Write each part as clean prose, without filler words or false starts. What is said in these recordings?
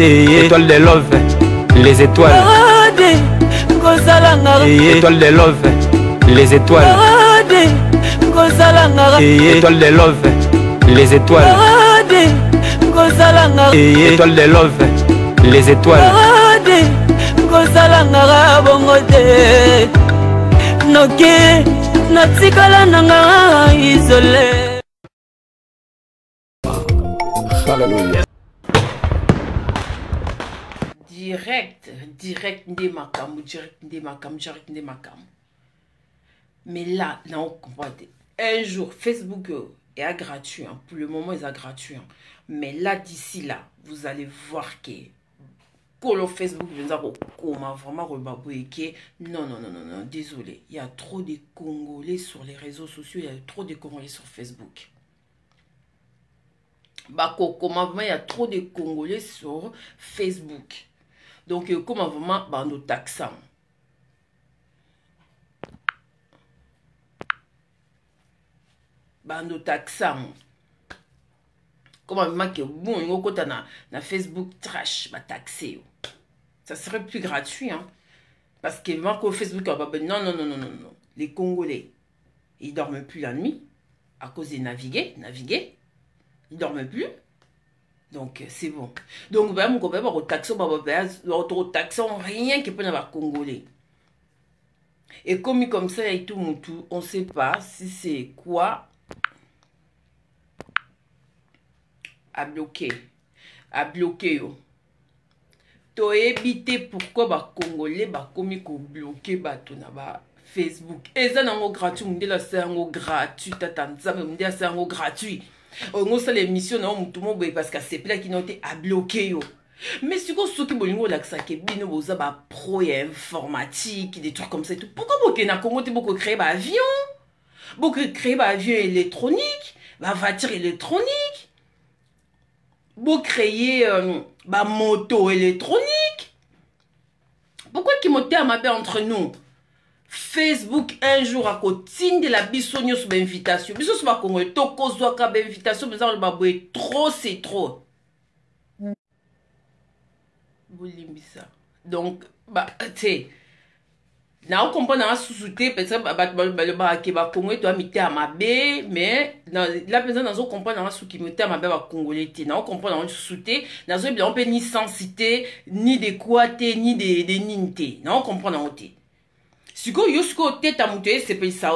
Étoile de love, les étoiles. Étoile de love, les étoiles. Étoile de love, les étoiles. Étoile de love, les étoiles. Hallelujah. Direct ndemakam. Mais là, on comprend. Un jour, Facebook est gratuit. Hein. Pour le moment, il est gratuit. Hein. Mais là, d'ici là, vous allez voir que le Facebook, vraiment, non, désolé. Il y a trop de Congolais sur les réseaux sociaux. Il y a trop de Congolais sur Facebook. Il y a trop de Congolais sur Facebook. Donc, comment vraiment, nous taxons. Nous taxons. Comment vraiment que bon, na Facebook trash, taxé. Ça serait plus gratuit, hein. Parce que Facebook, non. Les Congolais, ils dorment plus la nuit à cause de naviguer. Ils dorment plus. Donc, c'est bon. Donc, mon copain, taxons rien qui peut avoir Congolais. Et comme ça, et tout, on ne sait pas si c'est quoi à bloquer. Yo. To éviter pourquoi Congolais comme bloquer Facebook. Et ça n'a gratuit, c'est gratuit, c'est gratuit. On a l'émission parce que c'est là qui n'ont été à bloquer. Mais si vous avez pro et informatique, des trucs comme ça, pourquoi vous créez un avion? Vous créez un avion électronique, une voiture électronique, vous créez une moto électronique. Pourquoi qui monte à ma paix entre nous? Facebook un jour à côté de la bisogno sur l'invitation. Bisogno sur ma Congo, toko zoaka l'invitation, mais ça le trop c'est trop. Boulimbisa. Donc tu na on comprend dans sous-souté peut-être le Congo doit miter à ma baie, mais la personne dans on comprend dans sous qui miter à ma baie congolais. Na on comprend dans sous-souté, dans on peut ni sensité, ni de quoi ni de ninte. Na on comprend dans côté. Si vous avez c'est pas ça.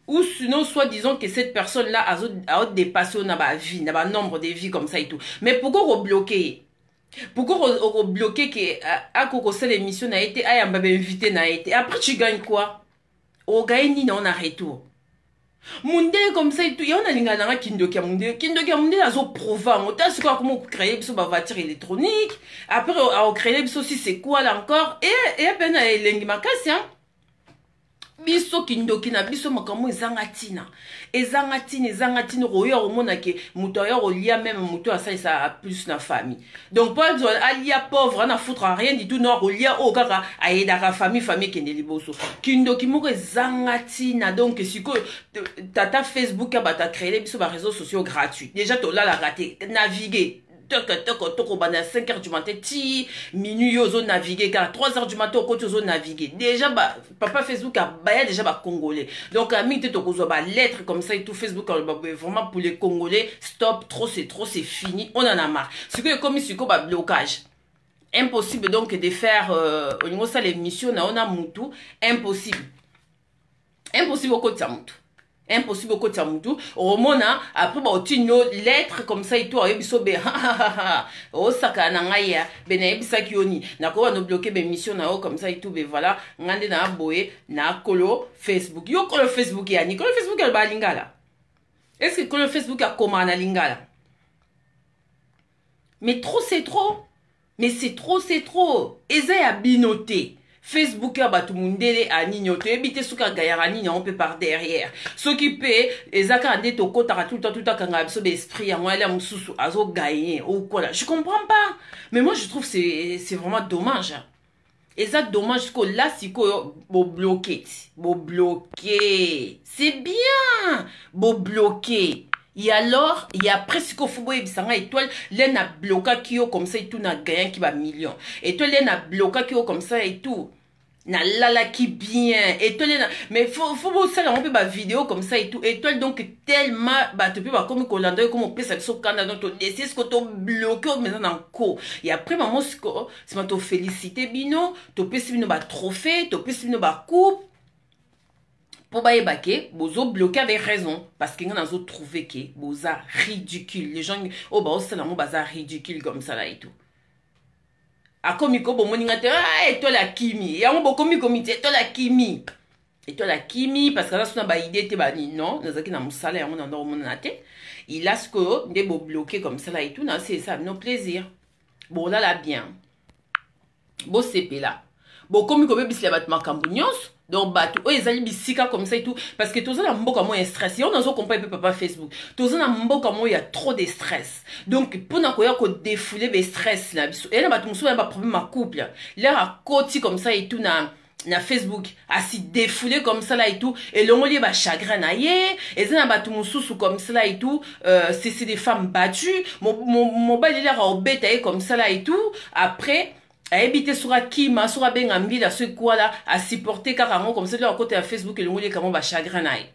Ou sinon, soit disons que cette personne-là a dépassé la vie, a un nombre de vies comme ça et tout. Mais pourquoi vous bloquez? Pourquoi vous bloquez que l'émission a été invité? Après, tu gagnes quoi? On gagne ni on a retour. Monde comme ça et tout. Il y a un lingana Kindokia Monde. Kindokia Monde a zo provant. On t'a su quoi comment créer une voiture électronique. Après, on crée aussi c'est quoi là encore? Et à peine à l'engimakasi, hein? Biso kindoki na biso makambo ezangatina royo omona ke muto ya rolia même muto asa ça plus na famille donc pas alia pauvre na foutre rien du tout non rolia o kaka aida ka famille kende liboso kindoki moko ezangatina donc siko tata Facebook a bata créer biso ba réseaux sociaux gratuits déjà to là la raté naviguer toko bana 5h du matin ti minuit yozo naviguer car 3h du matin ko yozo naviguer déjà papa Facebook a baya déjà congolais donc a mis toko zo lettre comme ça et tout Facebook vraiment pour les Congolais stop trop c'est fini on en a marre ce que comme si ko blocage impossible donc de faire au niveau ça l'émission na on a mutu impossible au côté mutu impossible au côté mutu au mona après une lettre comme ça et tout biso be o saka na ngaya bena bisa kioni na ko no bloquer be mission na comme ça et tout be voilà ngande na boye na kolo Facebook yo kolo Facebook ya ni kolo Facebook ya ba lingala est-ce que kolo Facebook a comment na lingala mais trop c'est trop et ça ya binoté Facebook a batu mundele a nignote ebite suka gayara nina on peut par derrière ce qui peut ezaka ande to kota tout le temps kanga biso d'esprit ya moi là mususu azo gagner ou quoi là je comprends pas mais moi je trouve c'est vraiment dommage et ça dommage que là si ko bo bloquer c'est bien bo bloquer Et alors, il y a presque au football et bisanga étoile, l'un a bloqué qui est comme ça et tout, n'a gagné qui va million. Et toi, l'un a bloqué qui est comme ça et tout. Na lala qui bien. Et toi, mais faut ça là, on peut ba vidéo comme ça et tout. Et toi, donc, tellement, bah, tu peux pas comme Colando, comme on peut ça, sur Canada, donc, c'est ce que tu bloqué, mais dans le co. Et après, maman, c'est ma to félicité, bino, tu peux si bino ba trophée, tu peux si bino ba coupe. Pour bailler baquet, bozo bloqué avec raison. Parce qu'il y en a d'autres trouvé que boza ridicule. Les gens, oh bah, c'est là, mon bazar ridicule comme ça là et tout. A komiko bo moningate, ah, et toi la kimi. Et on bo komiko miti, et toi la kimi. Et toi la kimi, parce que là, c'est une idée, bah, non, nous avons un salaire, on en a mon tête. Il a ce que, des beaux bloqués comme ça là et tout, c'est ça, nos plaisirs. Bon, là, là, bien. Bon, c'est là. Bon, komiko bébé, c'est la battement cambouignos. Donc, bah, oh, ils allaient bisika comme ça et tout. Parce que tous les gens ont un stress. Si on a un compagnie papa Facebook, tous les gens il y a trop de stress. Donc, pour nous, défouler le stress là. Et là, bah, tout le monde a un problème à couple. Là, à côté comme ça et tout, na Facebook, à s'y défouler comme ça là et tout. Et l'on lit, bah, chagrin na yé. Et là, bah, tout le monde comme ça là et tout. C'est des femmes battues. Mon bal, il est là, au bête, comme ça là et tout. Après, à éviter sur Kima, sur Bengambi, à ce quoi là, à supporter carrément comme ça, là, à côté à Facebook, et le mot, comment va chagrin naï.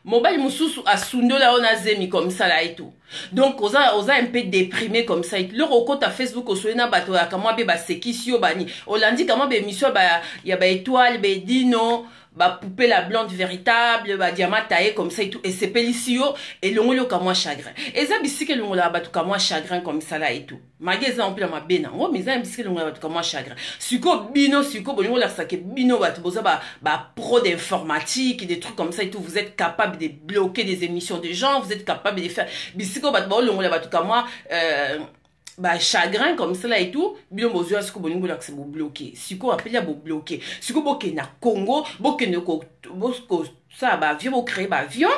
Mobile Moussous à Sundo là, on a zemi comme ça là et tout. Donc, on a un peu déprimé comme ça. Le recote à Facebook, au soina bateau, à comment ba sekisio bani. On l'a dit comment ba mission, bah, y a ba étoile, ba dino, bah, poupée la blonde véritable, bah, diamant taillé comme ça et tout. Et c'est pélicio, et l'on le comme moi chagrin. Et ça, bissi que l'on l'a battu comme moi chagrin comme ça là et tout. Magasin en plus, ma bena. Oh, mais ça, bissi que l'on l'a battu comme moi chagrin. Suko bino, suko, bon, on l'a saqué bino, bah, pro d'informatique, des trucs comme ça et tout. Vous êtes capable de bloquer des émissions des gens, vous êtes capable de faire, bissi que, bah, l'on l'a battu comme moi, bah chagrin comme ça là et tout bilo mozo asiko boningo là que c'est bloqué siko appelé à bloqué siko boké na Congo boké ne ko bosko ça bah avion créer bah avion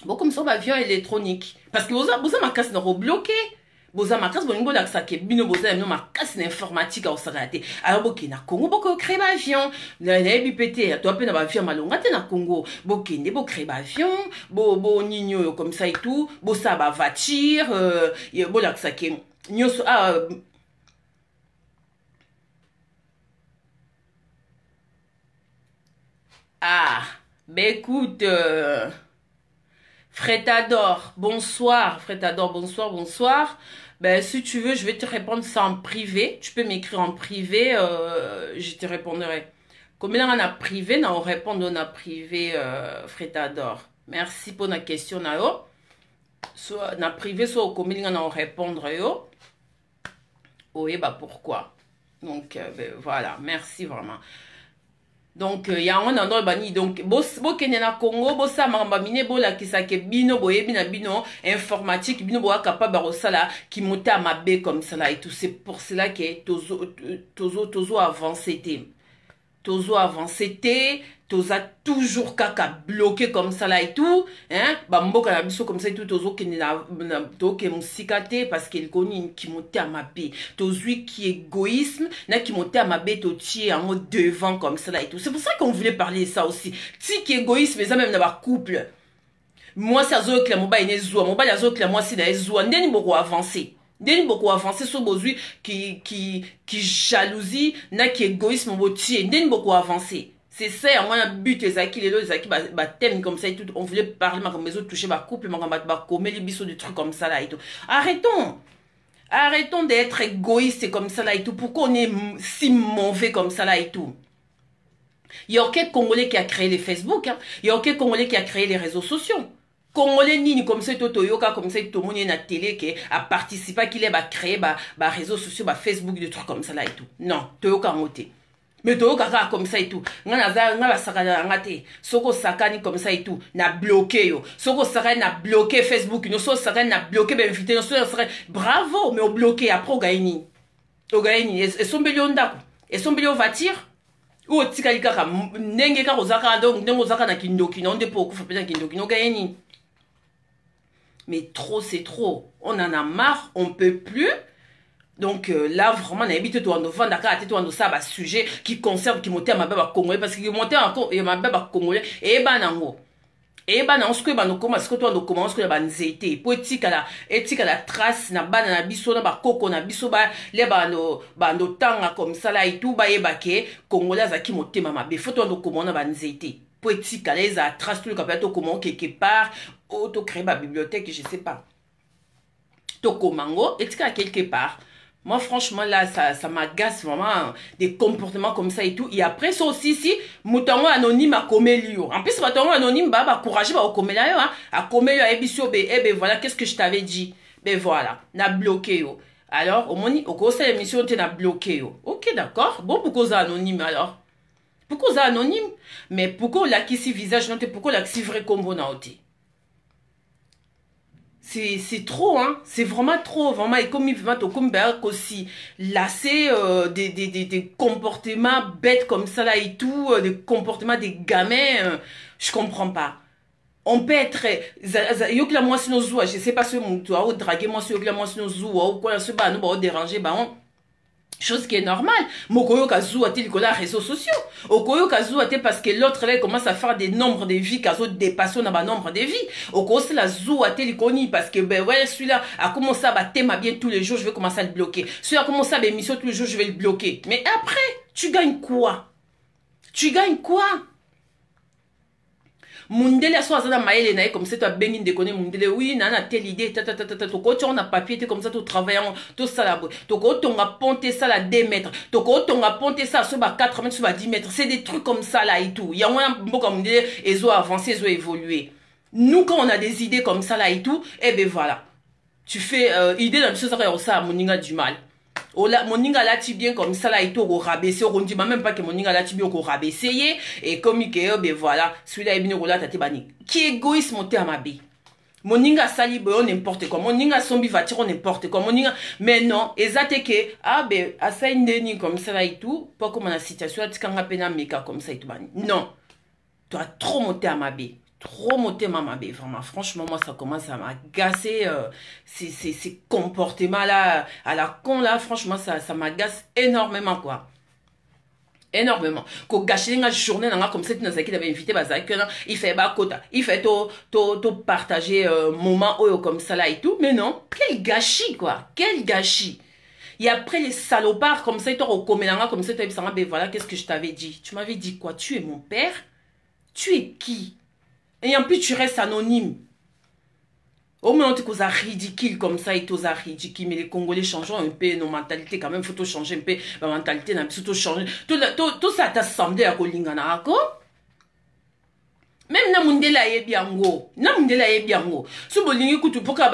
bon comme ça bah avion électronique parce que boza ma casse na bloqué boza ma casse boningo là que ça que bino boza no ma casse informatique au sarate alors boké na Congo boko créer bah avion na bipété toi pe na bah avion malonga te na Congo boké ne bo créer bah avion bo nino comme ça et tout bo ça bah voiture bo là que ça que nyoso ben écoute, Frétador, bonsoir, Frétador, bonsoir, bonsoir. Ben, si tu veux, je vais te répondre ça en privé. Tu peux m'écrire en privé, je te répondrai. Comme là, on a privé, on répond on a privé, Frétador. Merci pour la question, Nao. Soit na privé, soit au commun, on répondre, yo. Oui, bah pourquoi? Donc, ben, voilà, merci vraiment. Donc, il y a un endroit bani. Donc, bo kenena Congo, bo sa mamba mine, bo la kisake bino, bo bina bino, informatique, bino bo capable barosala, qui monte à ma baie comme ça là et tout. C'est pour cela que tozo avancé. Tozo avancé, toza toujours kaka bloqué comme ça là et tout, hein, bamboka na biso comme ça et tout, tozo ke musikate parce qu'il connaît qui monte à ma baie, tozui qui égoïsme, na qui monte à ma baie, to tier en mode devant comme ça là et tout. C'est pour ça qu'on voulait parler de ça aussi. Si qui égoïsme, mais ça même dans ma couple. Moi, c'est azo que la mobile est zoua, mobile azo que la moi c'est dans zoua, n'est beaucoup avancé. Deni beaucoup avancé sur bozui qui jalousie na qui égoïsme motier deni beaucoup avancé c'est ça moi un but ezaki les autres ezaki ba thème comme ça et tout on voulait parler ma comme les autres toucher ma couple ma comme les bisous des trucs comme ça là et tout arrêtons d'être égoïste comme ça là et tout pourquoi on est si mauvais comme ça là et tout. Il y a aucun Congolais qui a créé les Facebook, hein. Il y a aucun Congolais qui a créé les réseaux sociaux. Congolais ni comme ça Toyoka comme ça tout le monde na télé qui a participé qu'il est créé réseaux sociaux Facebook des trucs comme ça là et tout. Non, Toyoka moté. Mais Toyoka comme ça et tout. Ngana sakana ngate. Soko sakani comme ça et tout. Na bloqué yo. Soko sakani na bloqué Facebook, no so sakani na bloqué ben invité, no so sakani bravo mais au bloqué après au gaini. Au gaini et son million ndako. Et son million voiture. Ou tikali kaka ndenge ka ozaka donc ndenge ozaka na kindoki non de pour ko fa pesa kindoki no gaini. Mais trop, c'est trop. On en a marre, on ne peut plus. Donc là, vraiment, on a habité tout en novembre, d'accord, tout en ça, sujet qui concerne, qui montait à ma bébé congolais, parce qu'il montait encore, et ma bébé congolais, et banango. Et on se commence que ban zete pour etika la trace na bana na biso na ba koko na biso ba le bando tanga comme ça là et tout ba yebake congolais zaki motema mabe faut to komona ban zete pour etika les a trace tout le capitaine to comment quelque part auto créer ba bibliothèque je sais pas to komango etika quelque part. Moi, franchement, là, ça m'agace vraiment, des comportements comme ça et tout. Et après, ça aussi, si, moutongo anonyme a commis en plus, moutongo anonyme, bah, courageux, bah, au commis là, à commis voilà, qu'est-ce que je t'avais dit? Ben voilà, n'a bloqué, yo. Alors, au moins, au cours de l'émission, tu n'as bloqué, yo. Ok, d'accord. Bon, pourquoi ça anonyme, alors? Pourquoi ça anonyme? Mais pourquoi la qui si visage, non, pourquoi la qui si vrai combo, non, c'est trop, hein. C'est vraiment trop, vraiment. Et comme il va aussi lasser des comportements bêtes comme ça là et tout, des comportements des gamins, je comprends pas. On peut être yo que la moi sinon zoua, je sais pas ce mon toi ou draguer moi sur que la moi sinon zoua ou quoi ce ba nous ba déranger ba on chose qui est normale. Mokoyo kazu a tel que les réseaux sociaux. Okoyo kazu a parce que l'autre là commence à faire des nombres de vies, kazo dépasse na ba nombre de vies. Oko c'est la zou a tel koni parce que ben ouais celui-là a commencé à battre ma bien tous les jours, je vais commencer à le bloquer. Celui-là a commencé à émission tous les jours, je vais le bloquer. Mais après, tu gagnes quoi? Tu gagnes quoi? Mundele soit ça dans maïle naï comme ça tu as béni de connaître mundele oui nana telle idée to ko tu on a papier comme ça tu travailles tout ça là to ko tu on ponté ça là 2 mètres to ko tu on ponté ça sur 4 mètres sur 10 mètres c'est des trucs comme ça là et tout il y a un bon comme mundele ils ont avancé ils ont évolué nous quand on a des idées comme ça là et tout et ben voilà tu fais idée dans ce ça moninga du mal. Moninga là tu bien comme ça là et tout au rabaisser on dit même pas que moninga là tu bien au rabaisser et comme il ben voilà celui-là est bien au là t'as bani qui égoïsme monté à ma bé moninga sali bon n'importe quoi moninga sombi voiture n'importe quoi moninga mais non exacte que ah ben à ça une comme ça là et tout pas comme la situation là tu quand pena meka comme ça et tout bani non tu as trop monté à ma bé trop monté maman bé vraiment franchement moi ça commence à m'agacer ces comportements là à la con là franchement ça m'agace énormément quoi énormément ko gâcher une journée comme ça tu n'as qui avait invité il fait bakota il fait to partager moment comme ça là et tout mais non quel gâchis quoi quel gâchis. Et après les salopards comme ça ils t'ont recommandé comme ça tu as dit ben voilà qu'est-ce que je t'avais dit tu m'avais dit quoi tu es mon père tu es qui. Et en plus, tu restes anonyme. Au moins, on te cause ridicule comme ça, et tout ça ridicule. Mais les Congolais changent un peu nos mentalités quand même. Il faut tout changer un peu. La mentalité, il faut tout changer. Tout ça t'a semblé à Kolingana, d'accord? Même na mundela ye biango na mundela ye biango so bolingi kutu poka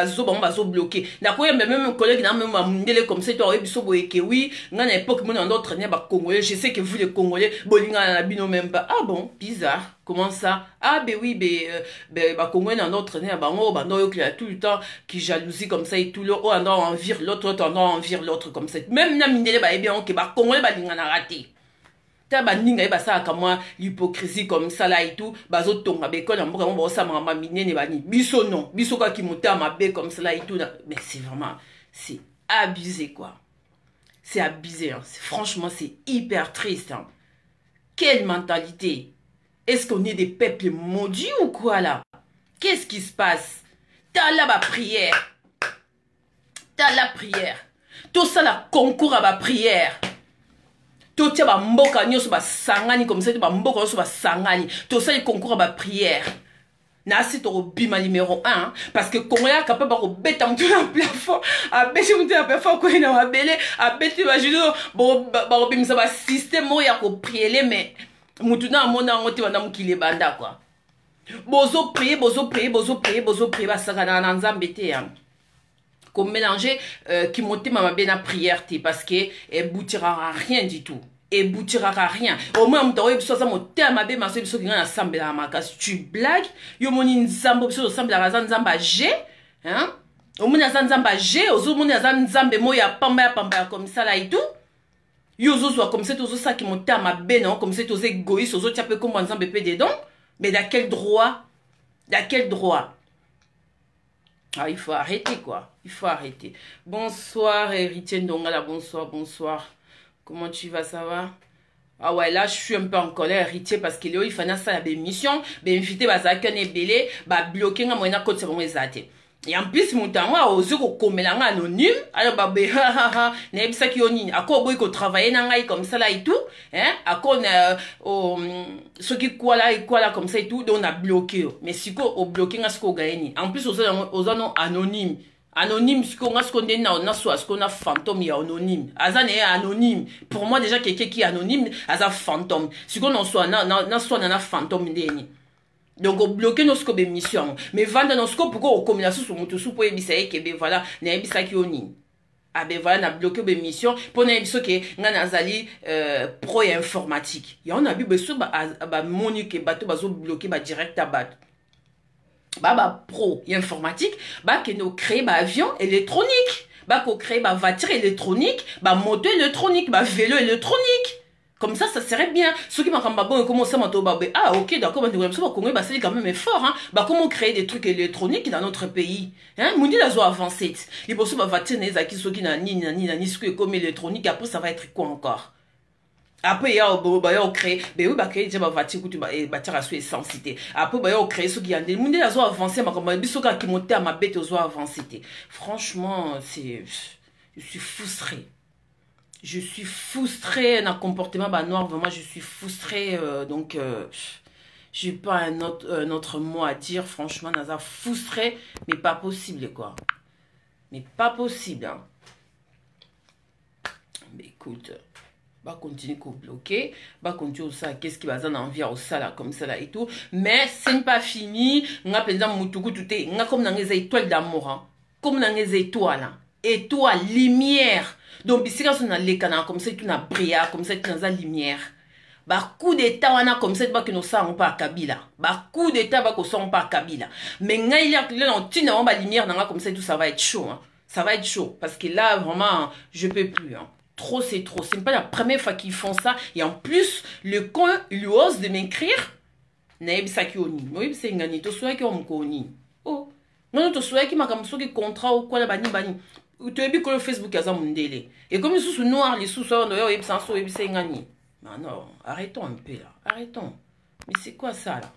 zo bloqué na ko même collègue na même mundele comme ça toi biso boyeke oui ngana époque mon en autre ba congolais je sais que vous les congolais bolinga na bino même pas ah bon bizarre comment ça ah ben oui ba congolais en autre ba ngo ba no yo tout le temps qui jalousie comme ça et tout le oh on envire l'autre on envire l'autre comme ça même na mundele ba bien que ba congolais ba linga na raté. Ta bandinga e basa ka moi l'hypocrisie comme ça là et tout bazo tonga be kola mboka mo sa mama minene bani biso non biso ka ki monta ma be comme ça là et tout mais c'est vraiment c'est abusé quoi c'est abusé hein. Franchement c'est hyper triste hein. Quelle mentalité est-ce qu'on est des peuples maudits ou quoi là qu'est-ce qui se passe t'as là ba prière tout ça la concours à ba prière. Tout ça ba mboka nyoso ba sangani comme ça ba mboka nyoso ba sangani tout ça il concours ba prière na si to bima numéro 1 parce que Congolais capable ba beta mutu na plafond a beti mutu na plafond ko ina mabele a beti ba judo ba bimisa ba système ya ko prier mais mutu na mona ngoti bana mukile banda quoi bozo prier ba sangana na nzambe te ya comme mélanger qui monte ma bien prière parce que elle boutira rien du tout et boutira rien au moins on doit soit ça monter à ma bien ma so qui na ensemble la makas tu blagues yo moni nzambo so ensemble la nzamba G hein au moins nzamba G au moins nzambe moya pamba comme ça là et tout yo zo comme ça tout ça qui monte à ma bien non comme ça tous égoïstes aux autres tu peux comme nzambe pe dedans mais d'à quel droit ah, il faut arrêter quoi. Il faut arrêter. Bonsoir Héritier Ndongala, bonsoir. Comment tu vas, ça va? Ah ouais, là, je suis un peu en colère, héritier, parce que Léo, il fallait ça, la mission, invité, bah, ça, qu'un ébélé, bah, bloqué, nga, moi, na, côte, c'est bon, exacté. Et en plus, mon temps, moi, aux yeux, comme là, anonyme, alors, bah, ha, ha, ha, n'est pas ça qui est à quoi, boy, qu'on travaille, comme ça, là, et tout, hein, à quoi, ceux qui, quoi, là, comme ça, et tout, donc, on a bloqué, mais si, quoi, au bloqué, on a ce qu'on gagne. En plus, aux anonymes. Anonyme, ce qu'on a ce qu'on a fantôme, il y a anonyme. Azan est anonyme. Pour moi, déjà, quelqu'un qui est anonyme, Azan fantôme. Ce qu'on en soit, soit, un fantôme, donc, on bloque nos scopes émissions. Mais vendre nos scopes, pourquoi on commune sous mon tout pour émissaire, que ben voilà, n'a pas qui on y. Ah ben voilà, n'a bloqué l'émission pour n'a pas que n'a nazali pro et informatique. Il y en a vu, ben, bah, Monique, bateau, bazo bloqué, bah, direct à battre. Bah pro et informatique bah que nous créer bah avion électronique bah qu'on crée bah voiture électronique bah moto électronique bah vélo électronique comme ça serait bien ceux qui m'ont bon commencer à m'entendre bah ah ok d'accord bah c'est quand même fort hein bah comment créer des trucs électroniques dans notre pays hein mon dit la zo avancée les bosses bah voiture n'est acquis ceux qui n'a ni ce que comme électronique après ça va être quoi encore. Après, il y a créé, ben oui, bah, créé, j'ai bâti, bâtir à sous cité. Après, bah, il y a créé ce qui a des monde, ils ont avancé, ma comme, biso qui monté à ma bête, ils ont avancé. Franchement, je suis frustré. Je suis frustré dans le comportement, bah, noir, vraiment, je suis frustré, donc, j'ai pas un autre mot à dire, franchement, dans frustré, mais pas possible, quoi. Mais pas possible, hein. Mais écoute, va continuer à bloquer, va continuer ça, qu'est-ce qui va en envie au ça là, comme ça là et tout. Mais ce n'est pas fini. On a pendant Moutoukou tout est, on a comme dans les étoiles d'amour, hein. Comme dans les étoiles, hein. Étoiles, lumière. Donc, si on a les canards, comme ça, tu as brillant, comme ça, tu as la lumière. Bah, coup d'état, on a comme ça, que nous savons pas à Kabila. Bah, coup d'état, va qu'on savons pas à Kabila. Mais, il y a la lumière, comme ça, tout ça va être chaud, hein. Ça va être chaud. Parce que là, vraiment, je peux plus, hein. Trop, c'est trop. C'est pas la première fois qu'ils font ça. Et en plus, le con, il ose de m'écrire. Naïb Sakioni. Oui, c'est un gagné. Tu souhaites qu'il y oh. Non, tu souhaites qu'il m'a comme ça, contrat ou quoi, la bani. Tu as vu que le Facebook a ça, mon délai. Et comme ils sont noirs, les sous-sorts, ils sont un gagné. Non, arrêtons un peu là. Arrêtons. Mais c'est quoi ça là?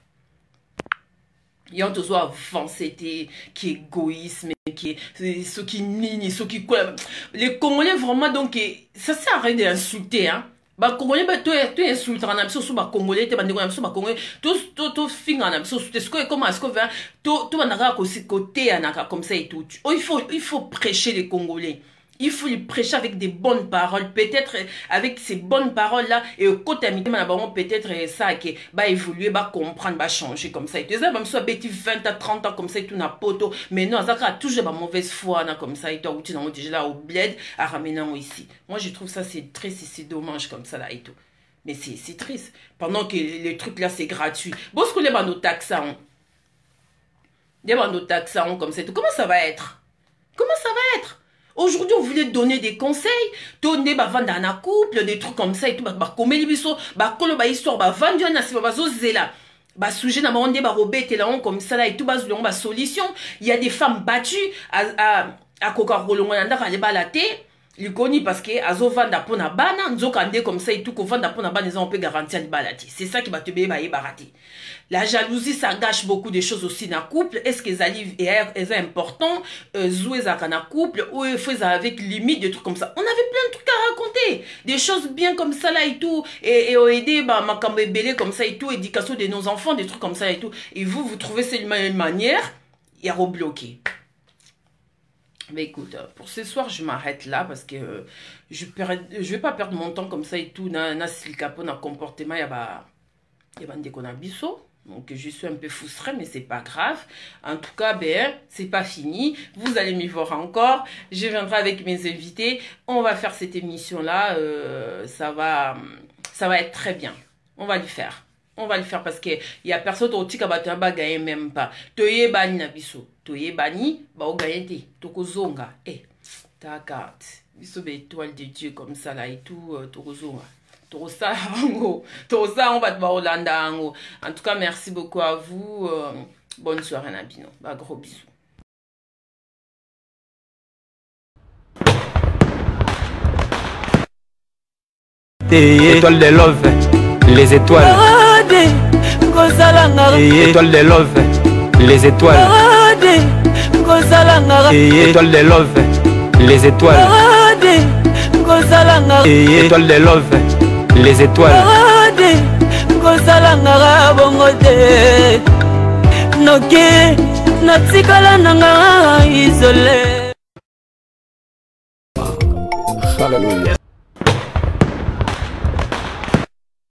Il y a toujours avancé, qui est égoïsme, qui est ceux qui nient, ceux qui quoi. Les Congolais vraiment donc ça sert à rien d'insulter hein. Bah Congolais bah tu insultes en absence sur bah Congolais tu vas dire en absence bah Congolais tout fin en absence est-ce que comment est-ce que vers tout va n'avoir qu'au côté comme ça et tout. Oh, il faut prêcher les Congolais. Il faut lui prêcher avec des bonnes paroles. Peut-être avec ces bonnes paroles-là, et au côté peut-être ça qui va évoluer, va comprendre, va changer comme ça. Et ça, même soit bêtis 20 à 30 ans comme ça, et tout n'a poto. Mais non, ça a toujours ma mauvaise foi, comme ça, et toi, tu n'as déjà là au bled, à ramener ici. Moi, je trouve ça, c'est triste et c'est dommage comme ça, là, et tout. Mais c'est triste. Pendant que les trucs là, c'est gratuit. Bon, ce que les bandes taxants, des bandes taxants comme ça, et tout. Comment ça va être? Comment ça va être? Aujourd'hui, on voulait donner des conseils, donner vendre un couple, des trucs comme ça et tout, comme les bisous, histoire, vendre un assis, zéla. Sujet n'a pas robé, comme ça là et tout, solution. Il y a des femmes battues à Coca-Cola, on a balaté. Il connaît parce que azo vanda pona bana nzokande comme ça et tout qu'on vanda pona bana on peut garantir le balati. C'est ça qui va te béba et barater. La jalousie ça gâche beaucoup de choses aussi dans le couple. Est-ce que ça est important jouer ça dans le couple ou il faut ça avec limite des trucs comme ça. On avait plein de trucs à raconter, des choses bien comme ça là et tout et aider ma cambe comme ça et tout, éducation de nos enfants, des trucs comme ça et tout. Et vous trouvez cette manière, il y a rebloqué. Mais écoute, pour ce soir, je m'arrête là parce que je vais pas perdre mon temps comme ça et tout. Dans le comportement, il y a des biso. Donc, je suis un peu frustrée, mais c'est pas grave. En tout cas, c'est pas fini. Vous allez m'y voir encore. Je viendrai avec mes invités. On va faire cette émission-là. Ça va être très bien. On va le faire. On va le faire parce qu'il y a personne qui va gagner même pas. Toye bani na biso. Toye bani, ba gagner toko zonga. T'as biso be étoile de Dieu comme ça là et tout, toko zonga. Toko ça, on va te voir Hollanda. En tout cas, merci beaucoup à vous. Bonne soirée Nabino. Gros bisous. Étoile de love, les étoiles. Étoile de love, les étoiles. Étoile de love, les étoiles. Étoile de love, les étoiles. Hallelujah.